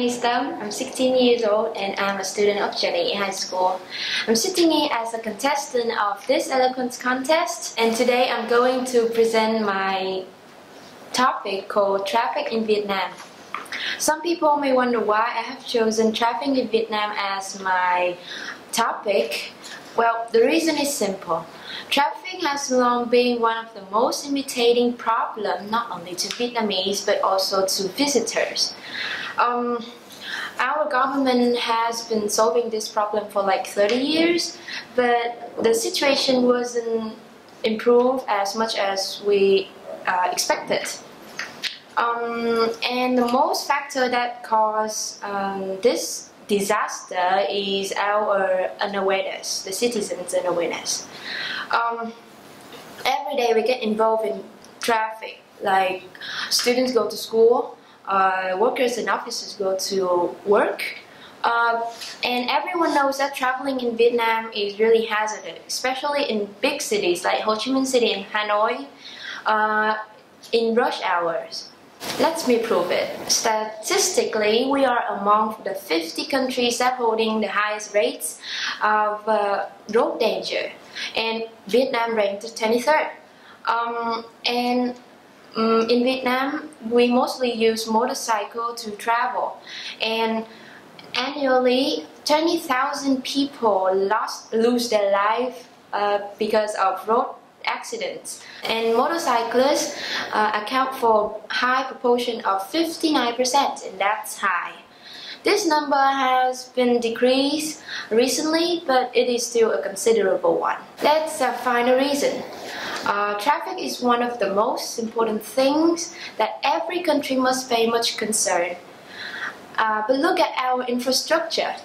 name is Tam. I'm 16 years old and I'm a student of Jenny High School. I'm sitting here as a contestant of this eloquence contest, and today I'm going to present my topic called Traffic in Vietnam. Some people may wonder why I have chosen traffic in Vietnam as my topic. Well, the reason is simple. Traffic has long been one of the most irritating problems not only to Vietnamese but also to visitors. Our government has been solving this problem for like 30 years, but the situation wasn't improved as much as we expected. And the most factor that caused this disaster is our unawareness, the citizens' unawareness. Every day we get involved in traffic, like students go to school, workers and officers go to work, and everyone knows that traveling in Vietnam is really hazardous, especially in big cities like Ho Chi Minh City and Hanoi in rush hours. Let me prove it. Statistically, we are among the 50 countries that holding the highest rates of road danger, and Vietnam ranked 23rd. In Vietnam, we mostly use motorcycle to travel, and annually 20,000 people lose their life because of road accidents. And motorcyclists account for a high proportion of 59%, and that's high. This number has been decreased recently, but it is still a considerable one. Let's find a reason. Traffic is one of the most important things that every country must pay much concern. But look at our infrastructure.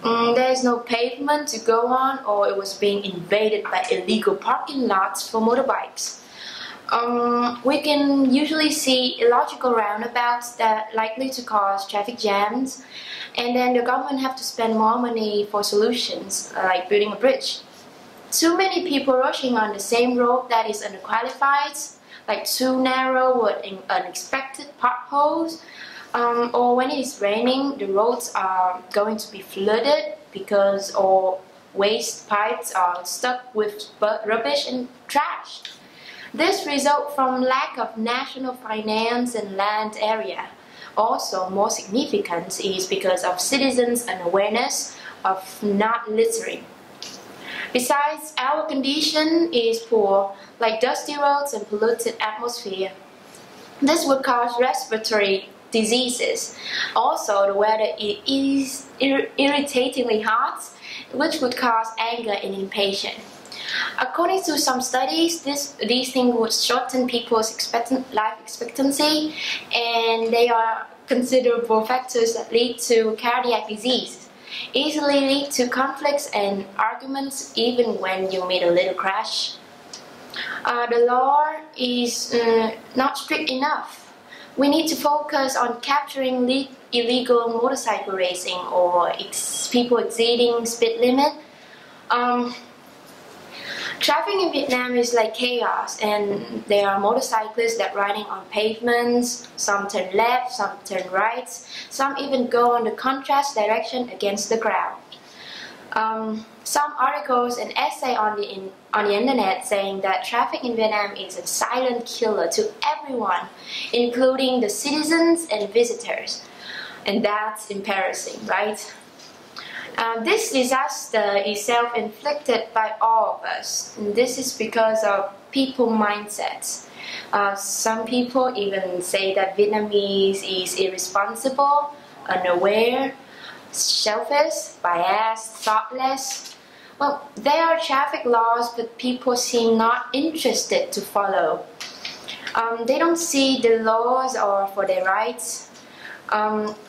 There is no pavement to go on, or it was being invaded by illegal parking lots for motorbikes. We can usually see illogical roundabouts that are likely to cause traffic jams, and then the government have to spend more money for solutions like building a bridge. Too many people rushing on the same road that is underqualified, like too narrow with unexpected potholes, or when it is raining, the roads are going to be flooded because all waste pipes are stuck with rubbish and trash. This results from lack of national finance and land area. Also, more significant is because of citizens' unawareness of not littering. Besides, our condition is poor, like dusty roads and polluted atmosphere. This would cause respiratory diseases. Also, the weather is irritatingly hot, which would cause anger and impatience. According to some studies, these things would shorten people's life expectancy, and they are considerable factors that lead to cardiac disease, easily lead to conflicts and arguments even when you meet a little crash. The law is not strict enough. We need to focus on capturing illegal motorcycle racing or people exceeding speed limit. Traffic in Vietnam is like chaos, and there are motorcyclists that riding on pavements. Some turn left, some turn right, some even go on the contrast direction against the crowd. Some articles and essays on the internet saying that traffic in Vietnam is a silent killer to everyone, including the citizens and visitors. And that's embarrassing, right? This disaster is self-inflicted by all of us. And this is because of people mindsets. Some people even say that Vietnamese is irresponsible, unaware, selfish, biased, thoughtless. Well, there are traffic laws, but people seem not interested to follow. They don't see the laws or for their rights.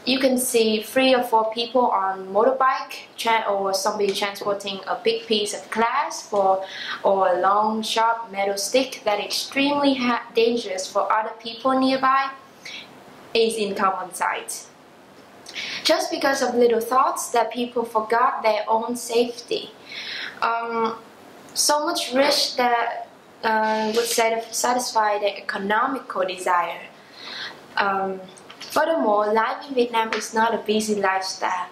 You can see 3 or 4 people on motorbike or somebody transporting a big piece of glass or a long sharp metal stick that is extremely dangerous for other people nearby is in common sight. Just because of little thoughts that people forgot their own safety. So much risk that would satisfy their economical desire. Furthermore, life in Vietnam is not a busy lifestyle.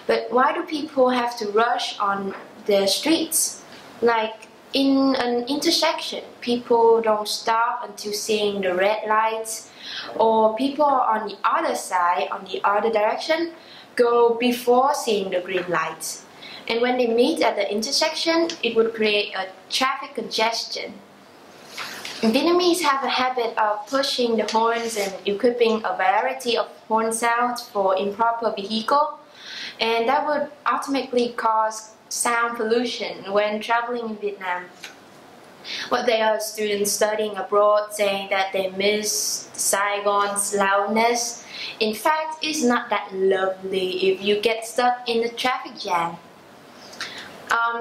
But why do people have to rush on the streets? Like in an intersection, people don't stop until seeing the red lights, or people on the other side, on the other direction, go before seeing the green lights. And when they meet at the intersection, it would create a traffic congestion. Vietnamese have a habit of pushing the horns and equipping a variety of horn sounds for improper vehicle, and that would ultimately cause sound pollution when traveling in Vietnam. Well, there are students studying abroad saying that they miss Saigon's loudness. In fact, it's not that lovely if you get stuck in the traffic jam.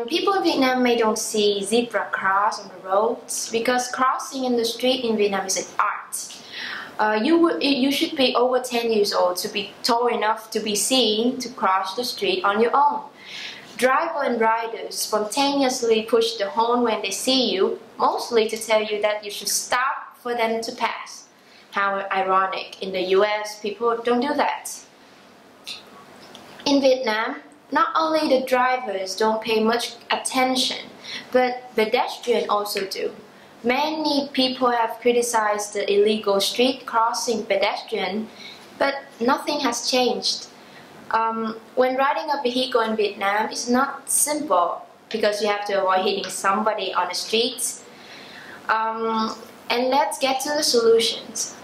People in Vietnam may don't see zebra cross on the roads because crossing in the street in Vietnam is an art. You should be over 10 years old to be tall enough to be seen to cross the street on your own. Driver and riders spontaneously push the horn when they see you, mostly to tell you that you should stop for them to pass. How ironic, in the US people don't do that. In Vietnam, not only the drivers don't pay much attention, but pedestrians also do. Many people have criticized the illegal street crossing pedestrian, but nothing has changed. When riding a vehicle in Vietnam, it's not simple because you have to avoid hitting somebody on the streets. And let's get to the solutions.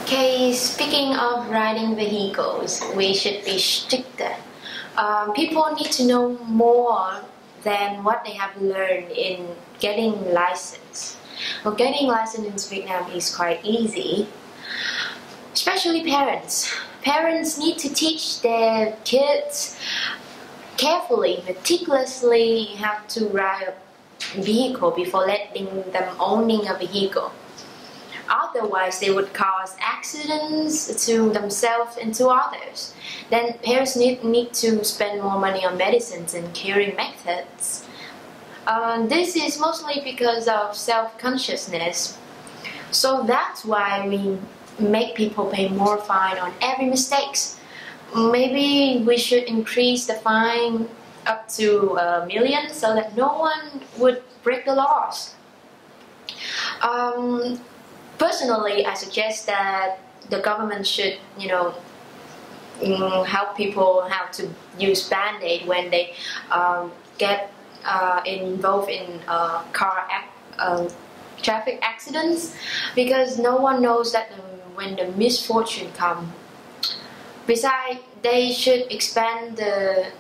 Okay, speaking of riding vehicles, we should be stricter. People need to know more than what they have learned in getting license. Well, getting license in Vietnam is quite easy, especially parents. Parents need to teach their kids carefully, meticulously how to ride a vehicle before letting them owning a vehicle. Otherwise, they would cause accidents to themselves and to others. Then parents need to spend more money on medicines and curing methods. This is mostly because of self-consciousness. So that's why we make people pay more fine on every mistakes. Maybe we should increase the fine up to 1 million so that no one would break the laws. Personally, I suggest that the government should, help people how to use Band-Aid when they get involved in traffic accidents, because no one knows that when the misfortune comes. Besides, they should expand the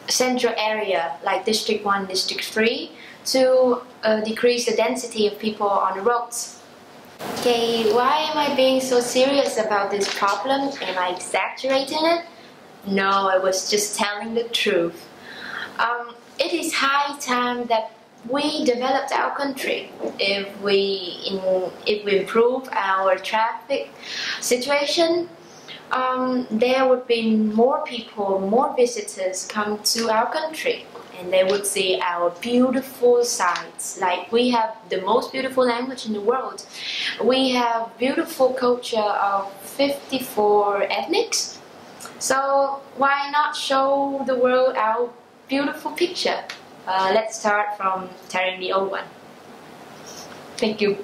central area like District 1, District 3 to decrease the density of people on the roads. Okay, why am I being so serious about this problem? Am I exaggerating it? No, I was just telling the truth. It is high time that we developed our country. If we improve our traffic situation, there would be more people, more visitors come to our country, and they would see our beautiful sights. Like, we have the most beautiful language in the world. We have beautiful culture of 54 ethnics. So why not show the world our beautiful picture? Let's start from tearing the old one. Thank you.